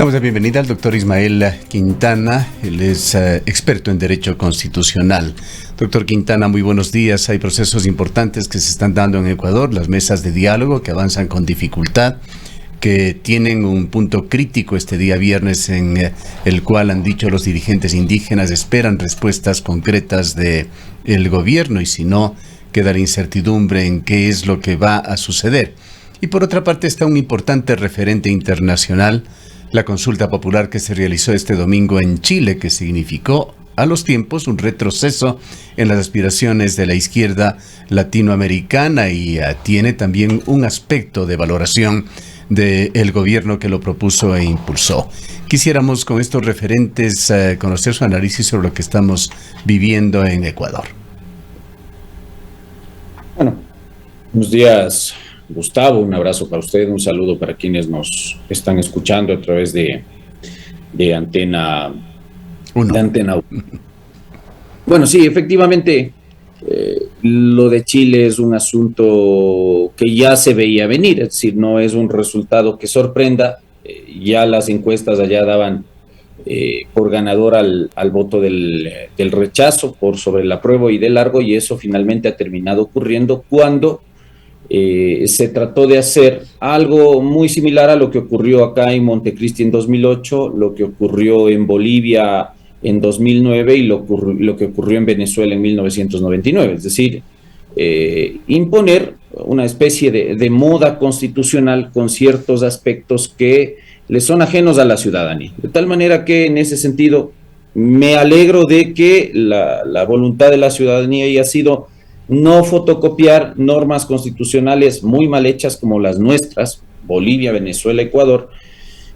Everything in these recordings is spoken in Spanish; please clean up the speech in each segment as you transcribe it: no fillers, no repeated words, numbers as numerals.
Damos la bienvenida al doctor Ismael Quintana. Él es experto en Derecho Constitucional. Doctor Quintana, muy buenos días. Hay procesos importantes que se están dando en Ecuador, las mesas de diálogo que avanzan con dificultad, que tienen un punto crítico este día viernes en el cual han dicho los dirigentes indígenas esperan respuestas concretas del gobierno y si no, queda la incertidumbre en qué es lo que va a suceder. Y por otra parte está un importante referente internacional, la consulta popular que se realizó este domingo en Chile, que significó a los tiempos un retroceso en las aspiraciones de la izquierda latinoamericana y tiene también un aspecto de valoración del gobierno que lo propuso e impulsó. Quisiéramos con estos referentes conocer su análisis sobre lo que estamos viviendo en Ecuador. Bueno, buenos días, Gustavo, un abrazo para usted, un saludo para quienes nos están escuchando a través de Antena 1. Bueno, sí, efectivamente, lo de Chile es un asunto que ya se veía venir, es decir, no es un resultado que sorprenda, ya las encuestas allá daban por ganador al voto del rechazo por sobre el apruebo y de largo, y eso finalmente ha terminado ocurriendo cuando se trató de hacer algo muy similar a lo que ocurrió acá en Montecristi en 2008, lo que ocurrió en Bolivia en 2009 y lo que ocurrió en Venezuela en 1999, es decir, imponer una especie de moda constitucional con ciertos aspectos que le son ajenos a la ciudadanía. De tal manera que en ese sentido me alegro de que la voluntad de la ciudadanía haya sido no fotocopiar normas constitucionales muy mal hechas como las nuestras, Bolivia, Venezuela, Ecuador,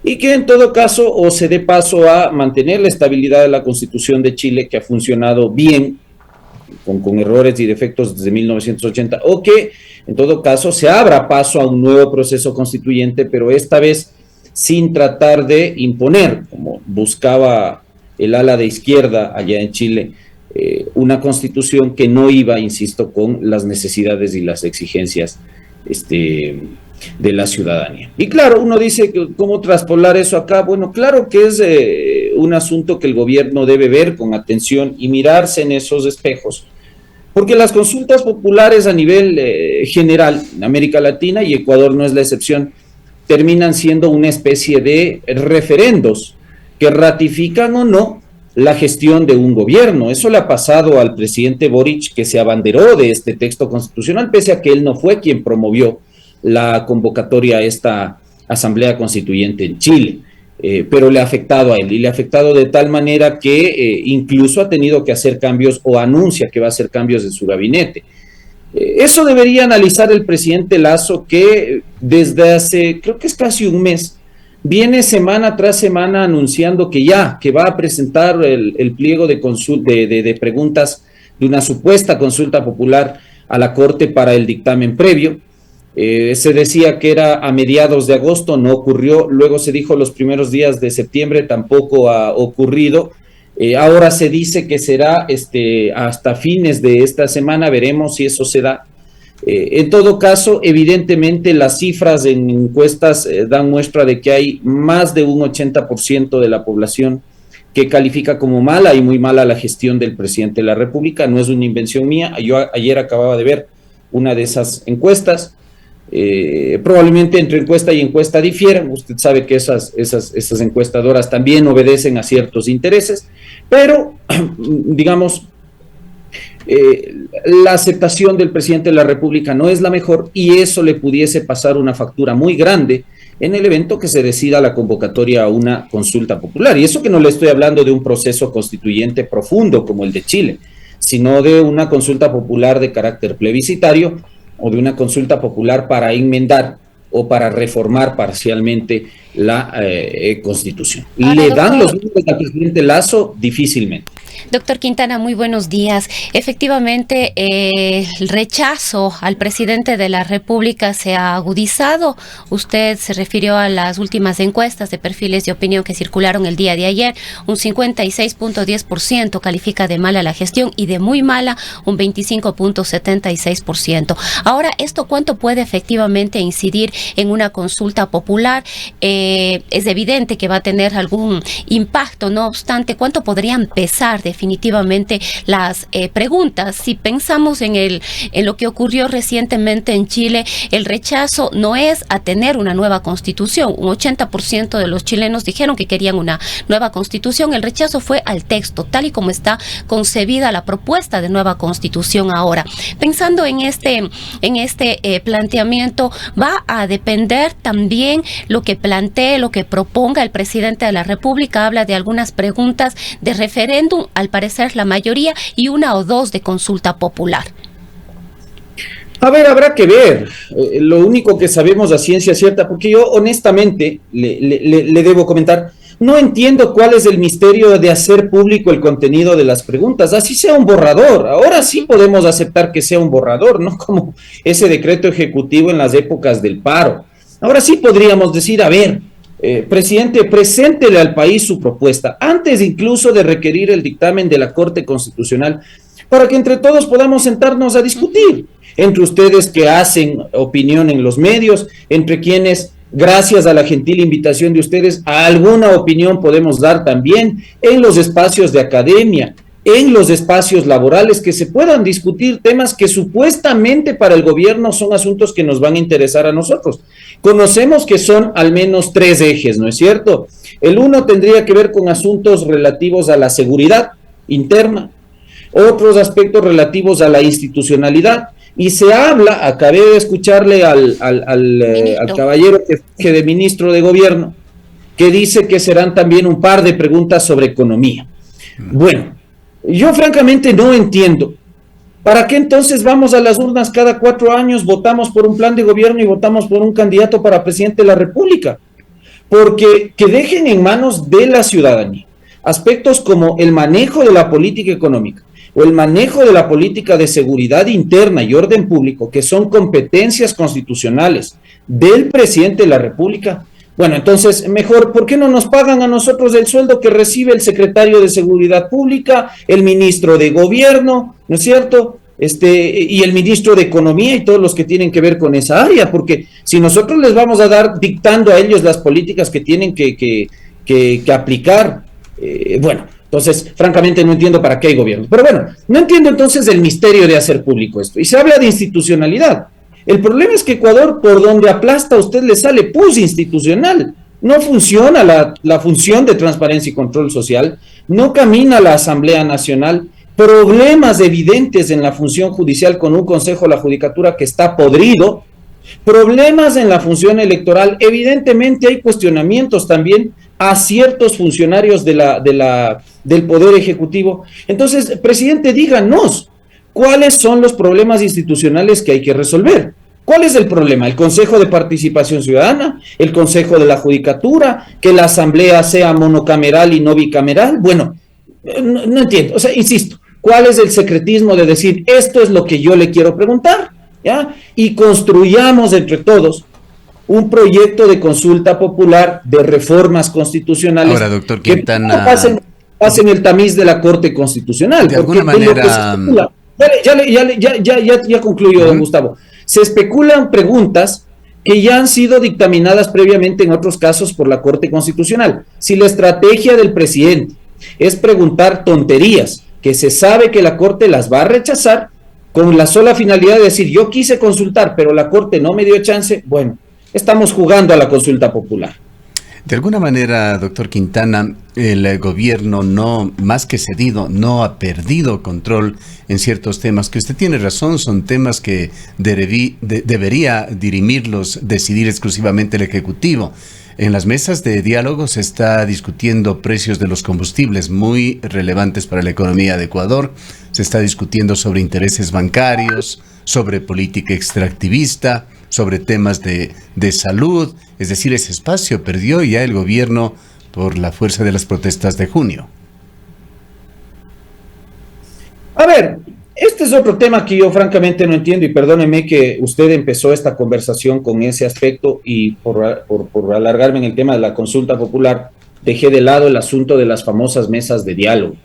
y que en todo caso o se dé paso a mantener la estabilidad de la Constitución de Chile, que ha funcionado bien, con errores y defectos desde 1980, o que en todo caso se abra paso a un nuevo proceso constituyente, pero esta vez sin tratar de imponer, como buscaba el ala de izquierda allá en Chile, una constitución que no iba, insisto, con las necesidades y las exigencias de la ciudadanía. Y claro, uno dice, ¿cómo traspolar eso acá? Bueno, claro que es un asunto que el gobierno debe ver con atención y mirarse en esos espejos, porque las consultas populares a nivel general en América Latina, y Ecuador no es la excepción, terminan siendo una especie de referendos que ratifican o no la gestión de un gobierno. Eso le ha pasado al presidente Boric, que se abanderó de este texto constitucional, pese a que él no fue quien promovió la convocatoria a esta Asamblea Constituyente en Chile, pero le ha afectado a él, y le ha afectado de tal manera que incluso ha tenido que hacer cambios o anuncia que va a hacer cambios en su gabinete. Eso debería analizar el presidente Lasso, que desde hace, creo que es casi un mes, viene semana tras semana anunciando que va a presentar el pliego de preguntas de una supuesta consulta popular a la Corte para el dictamen previo. Se decía que era a mediados de agosto, no ocurrió, luego se dijo los primeros días de septiembre, tampoco ha ocurrido. Ahora se dice que será hasta fines de esta semana, veremos si eso se da. En todo caso, evidentemente las cifras en encuestas dan muestra de que hay más de un 80% de la población que califica como mala y muy mala la gestión del presidente de la República. No es una invención mía, yo ayer acababa de ver una de esas encuestas. Probablemente entre encuesta y encuesta difieran, usted sabe que esas encuestadoras también obedecen a ciertos intereses, pero digamos, la aceptación del presidente de la República no es la mejor, y eso le pudiese pasar una factura muy grande en el evento que se decida la convocatoria a una consulta popular. Y eso que no le estoy hablando de un proceso constituyente profundo como el de Chile, sino de una consulta popular de carácter plebiscitario o de una consulta popular para enmendar o para reformar parcialmente la Constitución. ¿Le dan los números al presidente Lasso? Difícilmente. Doctor Quintana, muy buenos días. Efectivamente, el rechazo al presidente de la República se ha agudizado. Usted se refirió a las últimas encuestas de perfiles de opinión que circularon el día de ayer. Un 56.10% califica de mala la gestión y de muy mala un 25.76%. Ahora, ¿esto cuánto puede efectivamente incidir en una consulta popular? Es evidente que va a tener algún impacto, no obstante, ¿cuánto podrían pesar definitivamente las preguntas? Si pensamos en lo que ocurrió recientemente en Chile, el rechazo no es a tener una nueva constitución. Un 80% de los chilenos dijeron que querían una nueva constitución. El rechazo fue al texto, tal y como está concebida la propuesta de nueva constitución ahora. Pensando en este planteamiento, va a depender también lo que plantee, lo que proponga el presidente de la República. Habla de algunas preguntas de referéndum, al parecer la mayoría, y una o dos de consulta popular. A ver, habrá que ver. Lo único que sabemos a ciencia cierta, porque yo honestamente le debo comentar, no entiendo cuál es el misterio de hacer público el contenido de las preguntas, así sea un borrador. Ahora sí podemos aceptar que sea un borrador, no como ese decreto ejecutivo en las épocas del paro. Ahora sí podríamos decir, a ver, presidente, preséntele al país su propuesta, antes incluso de requerir el dictamen de la Corte Constitucional, para que entre todos podamos sentarnos a discutir, entre ustedes que hacen opinión en los medios, entre quienes, gracias a la gentil invitación de ustedes, a alguna opinión podemos dar también en los espacios de academia, en los espacios laborales, que se puedan discutir temas que supuestamente para el gobierno son asuntos que nos van a interesar a nosotros. Conocemos que son al menos 3 ejes, ¿no es cierto? El uno tendría que ver con asuntos relativos a la seguridad interna, otros aspectos relativos a la institucionalidad, y se habla, acabé de escucharle al caballero que de ministro de gobierno, que dice que serán también un par de preguntas sobre economía. Bueno, yo francamente no entiendo. ¿Para qué entonces vamos a las urnas cada 4 años, votamos por un plan de gobierno y votamos por un candidato para presidente de la República? Porque que dejen en manos de la ciudadanía aspectos como el manejo de la política económica o el manejo de la política de seguridad interna y orden público, que son competencias constitucionales del presidente de la República. Bueno, entonces, mejor, ¿por qué no nos pagan a nosotros el sueldo que recibe el secretario de Seguridad Pública, el ministro de Gobierno, ¿no es cierto? Y el ministro de Economía y todos los que tienen que ver con esa área, porque si nosotros les vamos a dar dictando a ellos las políticas que tienen que aplicar, bueno, entonces, francamente no entiendo para qué hay gobierno. Pero bueno, no entiendo entonces el misterio de hacer público esto. Y se habla de institucionalidad. El problema es que Ecuador, por donde aplasta a usted le sale pus institucional. No funciona la función de transparencia y control social, no camina la Asamblea Nacional, problemas evidentes en la función judicial con un Consejo de la Judicatura que está podrido, problemas en la función electoral, evidentemente hay cuestionamientos también a ciertos funcionarios del Poder Ejecutivo. Entonces, presidente, díganos, ¿cuáles son los problemas institucionales que hay que resolver? ¿Cuál es el problema? ¿El Consejo de Participación Ciudadana? ¿El Consejo de la Judicatura? ¿Que la Asamblea sea monocameral y no bicameral? Bueno, no entiendo. O sea, insisto, ¿cuál es el secretismo de decir esto es lo que yo le quiero preguntar? ¿Ya? Y construyamos entre todos un proyecto de consulta popular de reformas constitucionales. Ahora, doctor Quintana, que pasen el tamiz de la Corte Constitucional. De alguna manera... Ya concluyo, don Gustavo. Se especulan preguntas que ya han sido dictaminadas previamente en otros casos por la Corte Constitucional. Si la estrategia del presidente es preguntar tonterías que se sabe que la Corte las va a rechazar con la sola finalidad de decir yo quise consultar pero la Corte no me dio chance, bueno, estamos jugando a la consulta popular. De alguna manera, doctor Quintana, el gobierno no, más que cedido, no ha perdido control en ciertos temas, que usted tiene razón, son temas que debería dirimirlos, decidir exclusivamente el Ejecutivo. En las mesas de diálogo se está discutiendo precios de los combustibles muy relevantes para la economía de Ecuador, se está discutiendo sobre intereses bancarios, sobre política extractivista, sobre temas de salud, es decir, ese espacio perdió ya el gobierno por la fuerza de las protestas de junio. A ver, este es otro tema que yo francamente no entiendo y perdóneme que usted empezó esta conversación con ese aspecto y por alargarme en el tema de la consulta popular, dejé de lado el asunto de las famosas mesas de diálogo.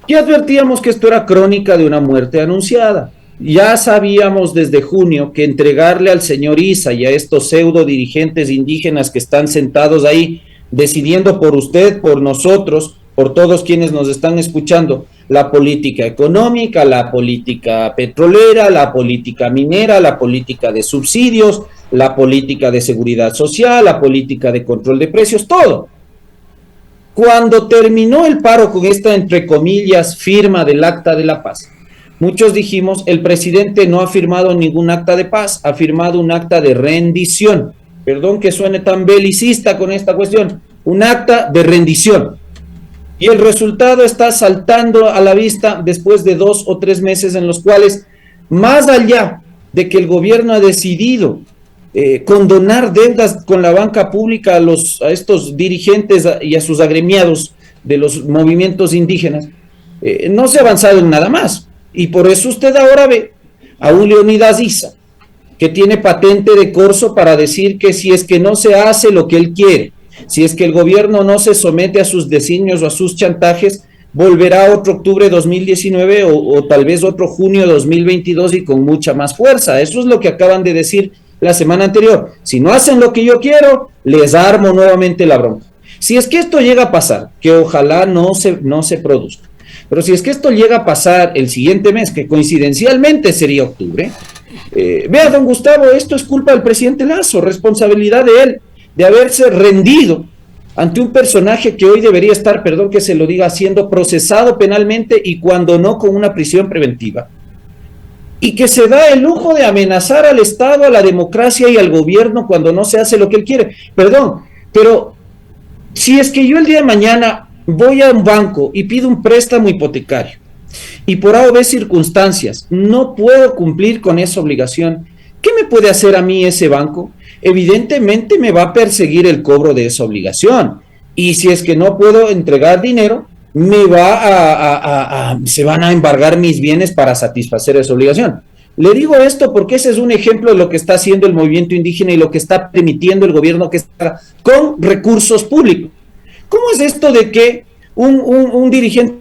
Ya advertíamos que esto era crónica de una muerte anunciada. Ya sabíamos desde junio que entregarle al señor Issa y a estos pseudo dirigentes indígenas que están sentados ahí decidiendo por usted, por nosotros, por todos quienes nos están escuchando, la política económica, la política petrolera, la política minera, la política de subsidios, la política de seguridad social, la política de control de precios, todo. Cuando terminó el paro con esta, entre comillas, firma del Acta de la Paz, muchos dijimos, el presidente no ha firmado ningún acta de paz, ha firmado un acta de rendición. Perdón que suene tan belicista con esta cuestión, un acta de rendición. Y el resultado está saltando a la vista después de 2 o 3 meses en los cuales, más allá de que el gobierno ha decidido condonar deudas con la banca pública a estos dirigentes y a sus agremiados de los movimientos indígenas, no se ha avanzado en nada más. Y por eso usted ahora ve a un Leonidas Issa, que tiene patente de corso para decir que si es que no se hace lo que él quiere, si es que el gobierno no se somete a sus designios o a sus chantajes, volverá otro octubre de 2019 o tal vez otro junio de 2022 y con mucha más fuerza. Eso es lo que acaban de decir la semana anterior. Si no hacen lo que yo quiero, les armo nuevamente la bronca. Si es que esto llega a pasar, que ojalá no se produzca, pero si es que esto llega a pasar el siguiente mes, que coincidencialmente sería octubre, vea, don Gustavo, esto es culpa del presidente Lasso, responsabilidad de él, de haberse rendido ante un personaje que hoy debería estar, perdón que se lo diga, siendo procesado penalmente y cuando no con una prisión preventiva, y que se da el lujo de amenazar al Estado, a la democracia y al gobierno cuando no se hace lo que él quiere. Perdón, pero si es que yo el día de mañana voy a un banco y pido un préstamo hipotecario y por A o B circunstancias no puedo cumplir con esa obligación, ¿qué me puede hacer a mí ese banco? Evidentemente me va a perseguir el cobro de esa obligación. Y si es que no puedo entregar dinero, se van a embargar mis bienes para satisfacer esa obligación. Le digo esto porque ese es un ejemplo de lo que está haciendo el movimiento indígena y lo que está permitiendo el gobierno que está con recursos públicos. ¿Cómo es esto de que un dirigente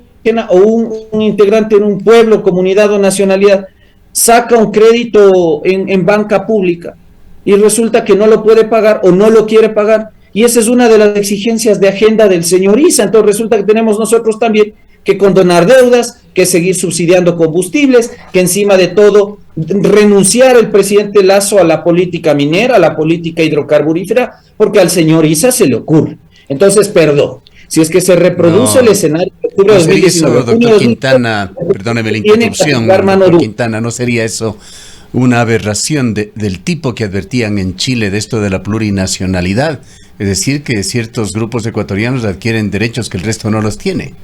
o un integrante en un pueblo, comunidad o nacionalidad saca un crédito en banca pública y resulta que no lo puede pagar o no lo quiere pagar? Y esa es una de las exigencias de agenda del señor Issa. Entonces resulta que tenemos nosotros también que condonar deudas, que seguir subsidiando combustibles, que encima de todo renunciar el presidente Lasso a la política minera, a la política hidrocarburífera, porque al señor Issa se le ocurre. Entonces, perdón, si es que se reproduce el escenario de octubre de 2019, eso, doctor Quintana, perdóneme la interrupción, doctor Quintana, ¿no sería eso una aberración del tipo que advertían en Chile de esto de la plurinacionalidad? Es decir, que ciertos grupos ecuatorianos adquieren derechos que el resto no los tiene.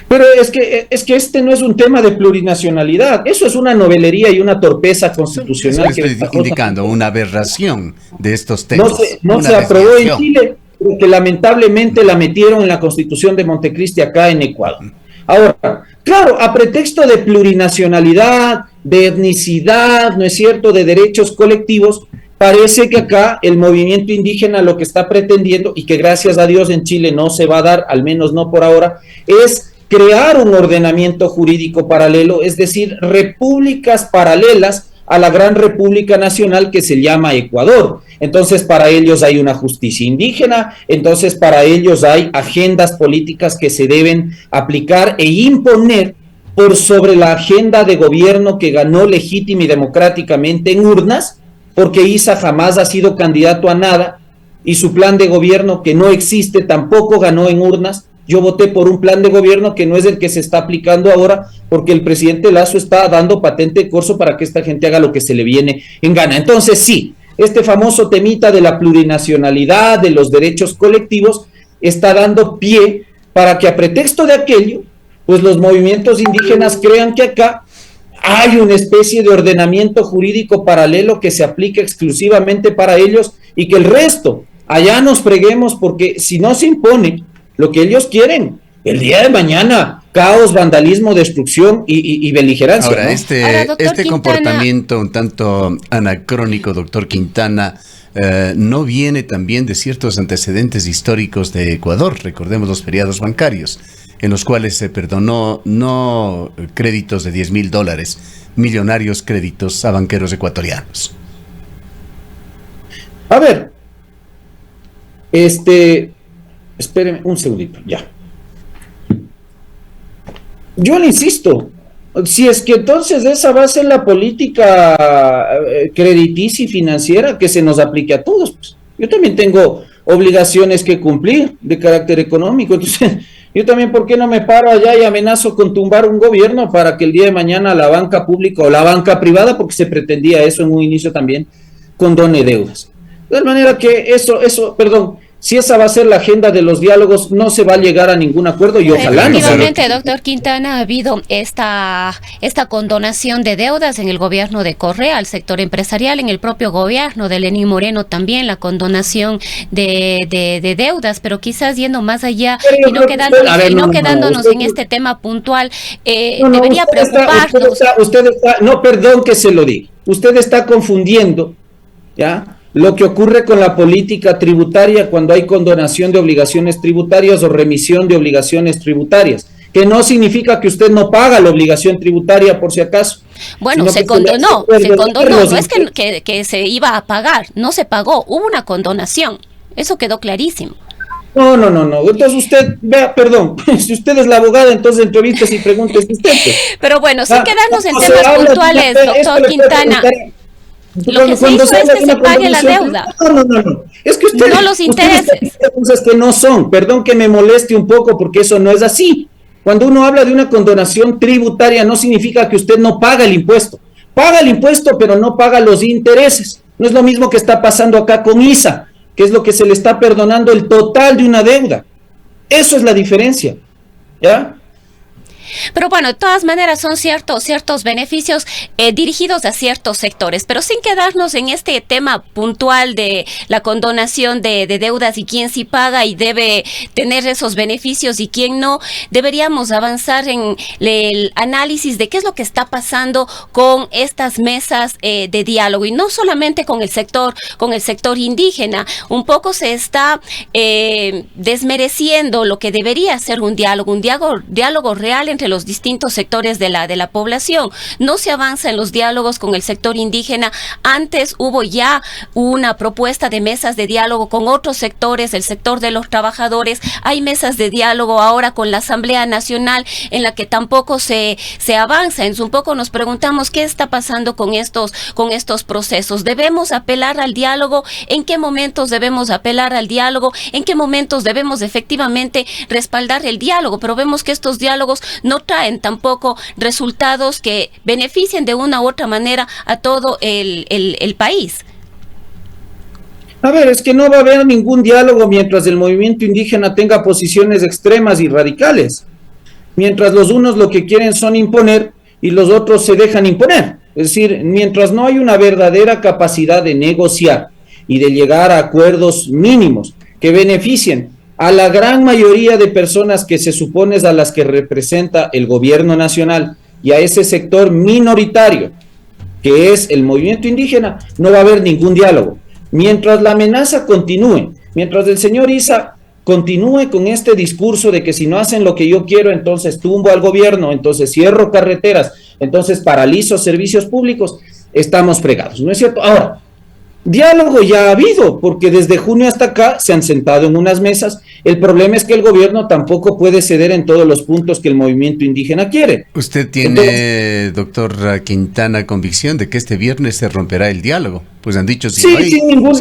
Pero es que este no es un tema de plurinacionalidad, eso es una novelería y una torpeza constitucional. Eso estoy indicando, una aberración de estos temas. No se aprobó en Chile, porque lamentablemente la metieron en la Constitución de Montecristi acá en Ecuador. Ahora, claro, a pretexto de plurinacionalidad, de etnicidad, ¿no es cierto?, de derechos colectivos, parece que acá el movimiento indígena lo que está pretendiendo, y que gracias a Dios en Chile no se va a dar, al menos no por ahora, es crear un ordenamiento jurídico paralelo, es decir, repúblicas paralelas a la gran república nacional que se llama Ecuador. Entonces para ellos hay una justicia indígena, entonces para ellos hay agendas políticas que se deben aplicar e imponer por sobre la agenda de gobierno que ganó legítima y democráticamente en urnas, porque Issa jamás ha sido candidato a nada y su plan de gobierno que no existe tampoco ganó en urnas. Yo voté por un plan de gobierno que no es el que se está aplicando ahora, porque el presidente Lasso está dando patente de corso para que esta gente haga lo que se le viene en gana. Entonces sí, este famoso temita de la plurinacionalidad, de los derechos colectivos, está dando pie para que a pretexto de aquello, pues los movimientos indígenas crean que acá hay una especie de ordenamiento jurídico paralelo que se aplica exclusivamente para ellos y que el resto, allá nos freguemos, porque si no se impone lo que ellos quieren, el día de mañana caos, vandalismo, destrucción y beligerancia. Ahora, ¿no? este comportamiento un tanto anacrónico, doctor Quintana, no viene también de ciertos antecedentes históricos de Ecuador. Recordemos los feriados bancarios, en los cuales se perdonó no créditos de $10,000, millonarios créditos a banqueros ecuatorianos. A ver, espérenme un segundito, ya. Yo le insisto, si es que entonces esa va a ser la política crediticia y financiera que se nos aplique a todos, pues. Yo también tengo obligaciones que cumplir de carácter económico, entonces yo también, ¿por qué no me paro allá y amenazo con tumbar un gobierno para que el día de mañana la banca pública o la banca privada, porque se pretendía eso en un inicio también, condone deudas? De tal manera que perdón, si esa va a ser la agenda de los diálogos, no se va a llegar a ningún acuerdo y ojalá no. Efectivamente, doctor Quintana, ha habido esta condonación de deudas en el gobierno de Correa al sector empresarial, en el propio gobierno de Lenín Moreno también la condonación de deudas, pero quizás yendo más allá y no quedándonos en este tema puntual, debería preocuparnos. Perdón que se lo diga, usted está confundiendo, ¿ya?, lo que ocurre con la política tributaria cuando hay condonación de obligaciones tributarias o remisión de obligaciones tributarias, que no significa que usted no paga la obligación tributaria por si acaso. Bueno, se condonó, no es que se iba a pagar, no se pagó, hubo una condonación, eso quedó clarísimo. No, entonces usted, vea, perdón, si usted es la abogada, entonces entrevistas y preguntes usted. Pero bueno, sin quedarnos en temas puntuales, doctor Quintana. Lo que se hizo es que se pague la deuda. No. Es que usted, no los intereses. Cosas que no son. Perdón que me moleste un poco porque eso no es así. Cuando uno habla de una condonación tributaria no significa que usted no paga el impuesto. Paga el impuesto, pero no paga los intereses. No es lo mismo que está pasando acá con ISA, que es lo que se le está perdonando el total de una deuda. Eso es la diferencia. ¿Ya? Pero bueno, de todas maneras son ciertos beneficios dirigidos a ciertos sectores, pero sin quedarnos en este tema puntual de la condonación de deudas y quién sí paga y debe tener esos beneficios y quién no, deberíamos avanzar en el análisis de qué es lo que está pasando con estas mesas de diálogo, y no solamente con el sector indígena. Un poco se está desmereciendo lo que debería ser un diálogo real entre los distintos sectores de la población. No se avanza en los diálogos con el sector indígena. Antes hubo ya una propuesta de mesas de diálogo con otros sectores, el sector de los trabajadores. Hay mesas de diálogo ahora con la Asamblea Nacional en la que tampoco se avanza. Un poco nos preguntamos qué está pasando con estos procesos. ¿Debemos apelar al diálogo? ¿En qué momentos debemos apelar al diálogo? ¿En qué momentos debemos efectivamente respaldar el diálogo? Pero vemos que estos diálogos no traen tampoco resultados que beneficien de una u otra manera a todo el país. A ver, es que no va a haber ningún diálogo mientras el movimiento indígena tenga posiciones extremas y radicales. Mientras los unos lo que quieren son imponer y los otros se dejan imponer. Es decir, mientras no hay una verdadera capacidad de negociar y de llegar a acuerdos mínimos que beneficien a la gran mayoría de personas que se supone a las que representa el gobierno nacional y a ese sector minoritario que es el movimiento indígena, no va a haber ningún diálogo. Mientras la amenaza continúe, mientras el señor Issa continúe con este discurso de que si no hacen lo que yo quiero, entonces tumbo al gobierno, entonces cierro carreteras, entonces paralizo servicios públicos, estamos fregados, ¿no es cierto? Ahora, diálogo ya ha habido, porque desde junio hasta acá se han sentado en unas mesas. El problema es que el gobierno tampoco puede ceder en todos los puntos que el movimiento indígena quiere. ¿Usted tiene, doctor Quintana, convicción de que este viernes se romperá el diálogo? Pues han dicho, si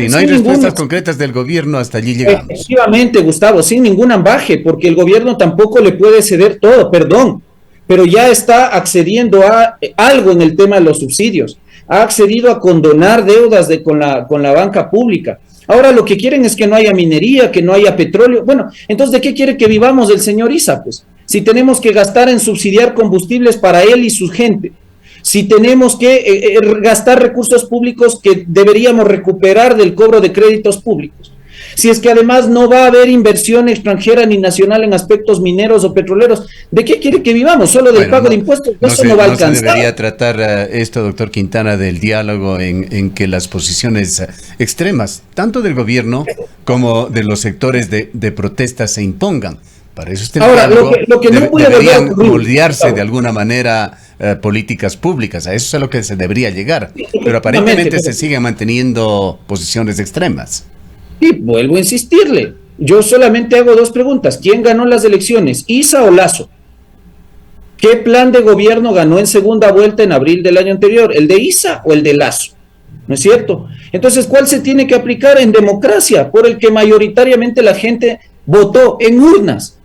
no hay respuestas concretas del gobierno, hasta allí llegamos. Efectivamente, Gustavo, sin ningún ambaje, porque el gobierno tampoco le puede ceder todo, perdón, pero ya está accediendo a algo en el tema de los subsidios. Ha accedido a condonar deudas con la banca pública. Ahora lo que quieren es que no haya minería, que no haya petróleo. Bueno, entonces, ¿de qué quiere que vivamos el señor Issa? Pues, si tenemos que gastar en subsidiar combustibles para él y su gente, si tenemos que gastar recursos públicos que deberíamos recuperar del cobro de créditos públicos, Si es que además no va a haber inversión extranjera ni nacional en aspectos mineros o petroleros, ¿de qué quiere que vivamos? Solo del pago de impuestos. Eso no va a alcanzar. Se debería tratar esto, doctor Quintana, del diálogo en que las posiciones extremas, tanto del gobierno como de los sectores de protesta, se impongan. Para eso ahora, lo que no puede deberían moldearse de alguna manera políticas públicas. A eso es a lo que se debería llegar. Pero aparentemente se siguen manteniendo posiciones extremas. Y vuelvo a insistirle. Yo solamente hago dos preguntas. ¿Quién ganó las elecciones? ¿Issa o Lasso? ¿Qué plan de gobierno ganó en segunda vuelta en abril del año anterior? ¿El de Issa o el de Lasso? ¿No es cierto? Entonces, ¿cuál se tiene que aplicar en democracia? Por el que mayoritariamente la gente votó en urnas.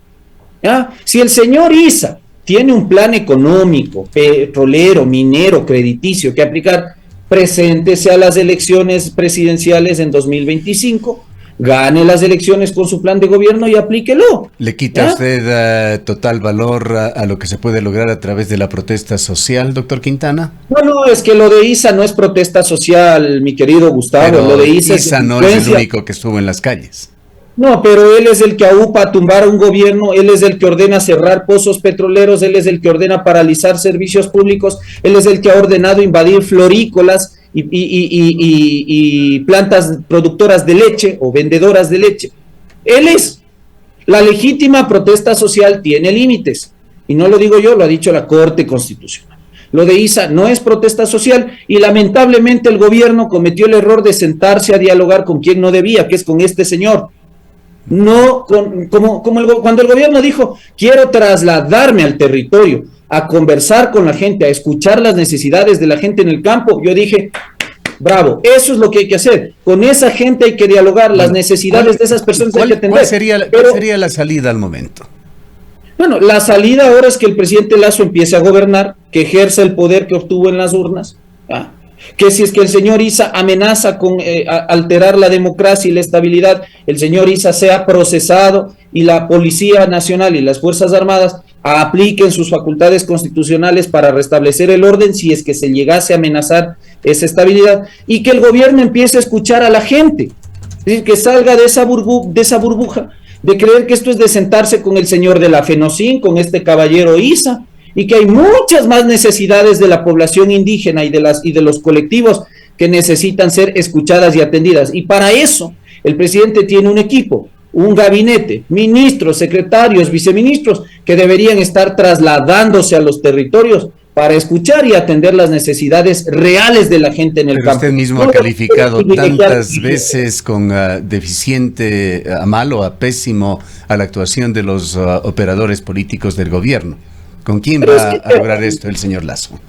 ¿Ya? Si el señor Issa tiene un plan económico, petrolero, minero, crediticio que aplicar, preséntese a las elecciones presidenciales en 2025, gane las elecciones con su plan de gobierno y aplíquelo. ¿Le quita usted total valor a lo que se puede lograr a través de la protesta social, doctor Quintana? No, es que lo de Issa no es protesta social, mi querido Gustavo. Pero lo de Issa no es el único que estuvo en las calles. No, pero él es el que aupa a tumbar a un gobierno, él es el que ordena cerrar pozos petroleros, él es el que ordena paralizar servicios públicos, él es el que ha ordenado invadir florícolas y plantas productoras de leche o vendedoras de leche. Él es. La legítima protesta social tiene límites, y no lo digo yo, lo ha dicho la Corte Constitucional. Lo de Issa no es protesta social y lamentablemente el gobierno cometió el error de sentarse a dialogar con quien no debía, que es con este señor. No, cuando el gobierno dijo, quiero trasladarme al territorio, a conversar con la gente, a escuchar las necesidades de la gente en el campo, yo dije, bravo, eso es lo que hay que hacer, con esa gente hay que dialogar, las necesidades de esas personas hay que atender. ¿Cuál sería la salida al momento? Bueno, la salida ahora es que el presidente Lasso empiece a gobernar, que ejerza el poder que obtuvo en las urnas, ¿ah? Que si es que el señor Issa amenaza con alterar la democracia y la estabilidad, el señor Issa sea procesado y la Policía Nacional y las Fuerzas Armadas apliquen sus facultades constitucionales para restablecer el orden si es que se llegase a amenazar esa estabilidad, y que el gobierno empiece a escuchar a la gente, es decir, que salga de esa burbuja de creer que esto es de sentarse con el señor de la Fenocin, con este caballero Issa, y que hay muchas más necesidades de la población indígena y de los colectivos que necesitan ser escuchadas y atendidas. Y para eso el presidente tiene un equipo, un gabinete, ministros, secretarios, viceministros, que deberían estar trasladándose a los territorios para escuchar y atender las necesidades reales de la gente en el campo. Usted mismo ha calificado tantas veces con deficiente, a malo, a pésimo, a la actuación de los operadores políticos del gobierno. ¿Con quién va a lograr esto el señor Lasso?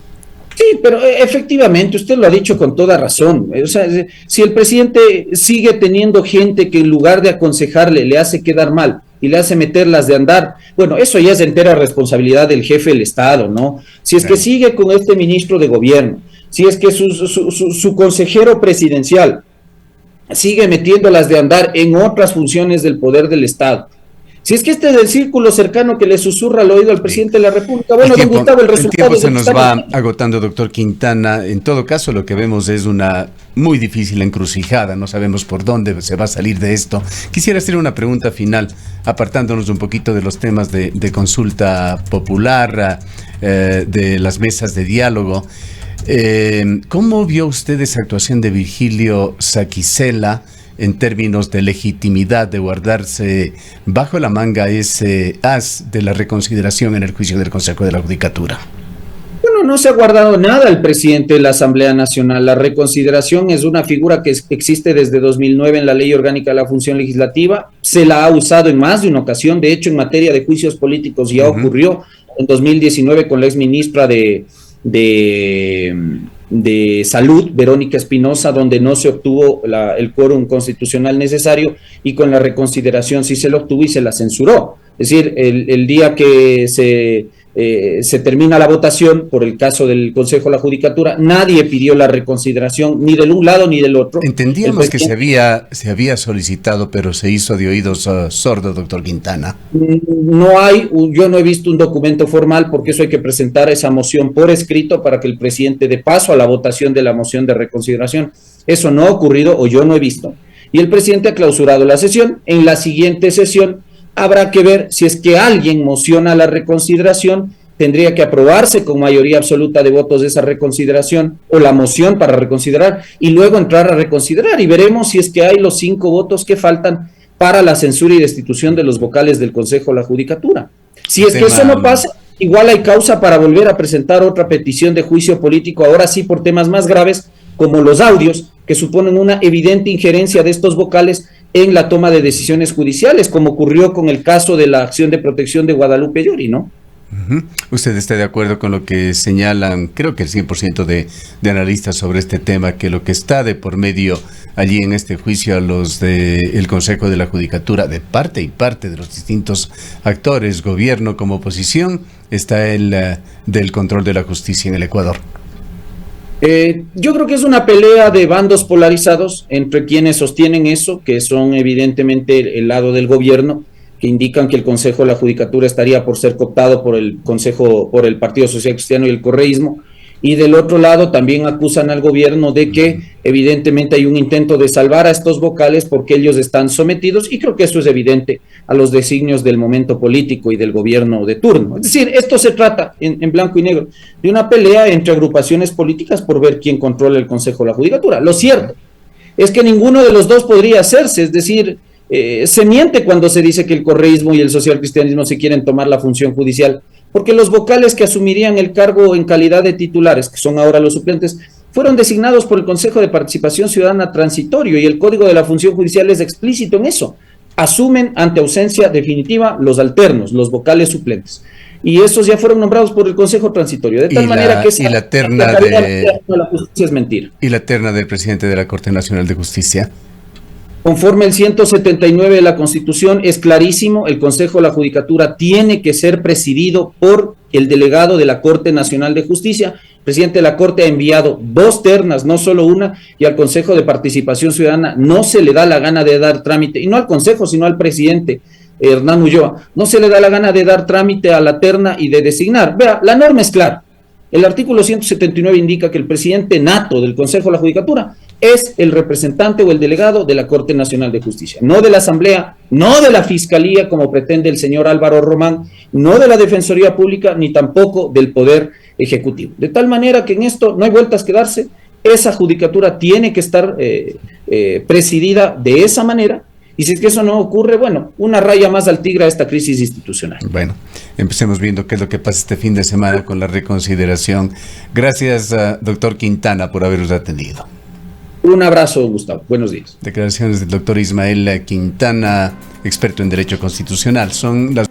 Sí, pero efectivamente, usted lo ha dicho con toda razón. O sea, si el presidente sigue teniendo gente que en lugar de aconsejarle le hace quedar mal y le hace meterlas de andar, bueno, eso ya es entera responsabilidad del jefe del Estado, ¿no? Si es que sigue con este ministro de gobierno, si es que su consejero presidencial sigue metiéndolas de andar en otras funciones del poder del Estado, si es que este es el círculo cercano que le susurra al oído al presidente de la República, bueno, don Gustavo, el resultado... El tiempo se nos va agotando, doctor Quintana. En todo caso, lo que vemos es una muy difícil encrucijada. No sabemos por dónde se va a salir de esto. Quisiera hacer una pregunta final, apartándonos un poquito de los temas de consulta popular, de las mesas de diálogo. ¿Cómo vio usted esa actuación de Virgilio Saquicela en términos de legitimidad de guardarse bajo la manga ese as de la reconsideración en el juicio del Consejo de la Judicatura? Bueno, no se ha guardado nada el presidente de la Asamblea Nacional. La reconsideración es una figura que existe desde 2009 en la Ley Orgánica de la Función Legislativa. Se la ha usado en más de una ocasión. De hecho, en materia de juicios políticos ya ocurrió en 2019 con la exministra de Salud, Verónica Espinosa, donde no se obtuvo el quórum constitucional necesario, y con la reconsideración sí se lo obtuvo y se la censuró. Es decir, el día que se termina la votación por el caso del Consejo de la Judicatura, nadie pidió la reconsideración ni del un lado ni del otro. Entendíamos que se había solicitado, pero se hizo de oídos sordos, doctor Quintana. Yo no he visto un documento formal, porque eso hay que presentar esa moción por escrito para que el presidente dé paso a la votación de la moción de reconsideración. Eso no ha ocurrido, o yo no he visto. y el presidente ha clausurado la sesión. En la siguiente sesión habrá que ver si es que alguien mociona la reconsideración, tendría que aprobarse con mayoría absoluta de votos esa reconsideración o la moción para reconsiderar y luego entrar a reconsiderar y veremos si es que hay los 5 votos que faltan para la censura y destitución de los vocales del Consejo de la Judicatura. Si es que eso no pasa, igual hay causa para volver a presentar otra petición de juicio político, ahora sí por temas más graves como los audios que suponen una evidente injerencia de estos vocales en la toma de decisiones judiciales, como ocurrió con el caso de la acción de protección de Guadalupe Llori, ¿no? ¿Usted está de acuerdo con lo que señalan, creo que el 100% de analistas sobre este tema, que lo que está de por medio allí en este juicio a los del Consejo de la Judicatura, de parte y parte de los distintos actores, gobierno como oposición, está el del control de la justicia en el Ecuador? Yo creo que es una pelea de bandos polarizados entre quienes sostienen eso, que son evidentemente el lado del gobierno, que indican que el Consejo de la Judicatura estaría por ser cooptado por el Partido Social Cristiano y el correísmo, y del otro lado también acusan al gobierno de que evidentemente hay un intento de salvar a estos vocales porque ellos están sometidos, y creo que eso es evidente a los designios del momento político y del gobierno de turno. Es decir, esto se trata en blanco y negro de una pelea entre agrupaciones políticas por ver quién controla el Consejo de la Judicatura. Lo cierto es que ninguno de los dos podría hacerse, es decir, se miente cuando se dice que el correísmo y el socialcristianismo se quieren tomar la función judicial, porque los vocales que asumirían el cargo en calidad de titulares, que son ahora los suplentes, fueron designados por el Consejo de Participación Ciudadana Transitorio, y el Código de la Función Judicial es explícito en eso. Asumen ante ausencia definitiva los alternos, los vocales suplentes, y esos ya fueron nombrados por el Consejo Transitorio, de tal manera que la terna de la justicia es mentira. ¿Y la terna del presidente de la Corte Nacional de Justicia? Conforme el 179 de la Constitución, es clarísimo, el Consejo de la Judicatura tiene que ser presidido por el delegado de la Corte Nacional de Justicia. El presidente de la Corte ha enviado 2 ternas, no solo una, y al Consejo de Participación Ciudadana no se le da la gana de dar trámite, y no al Consejo, sino al presidente Hernán Ulloa, no se le da la gana de dar trámite a la terna y de designar. Vea, la norma es clara. El artículo 179 indica que el presidente nato del Consejo de la Judicatura es el representante o el delegado de la Corte Nacional de Justicia, no de la Asamblea, no de la Fiscalía, como pretende el señor Álvaro Román, no de la Defensoría Pública, ni tampoco del Poder Ejecutivo. De tal manera que en esto no hay vueltas que darse, esa judicatura tiene que estar presidida de esa manera, y si es que eso no ocurre, bueno, una raya más al tigre a esta crisis institucional. Bueno, empecemos viendo qué es lo que pasa este fin de semana con la reconsideración. Gracias, doctor Quintana, por habernos atendido. Un abrazo, Gustavo. Buenos días. Declaraciones del doctor Ismael Quintana, experto en Derecho Constitucional. Son las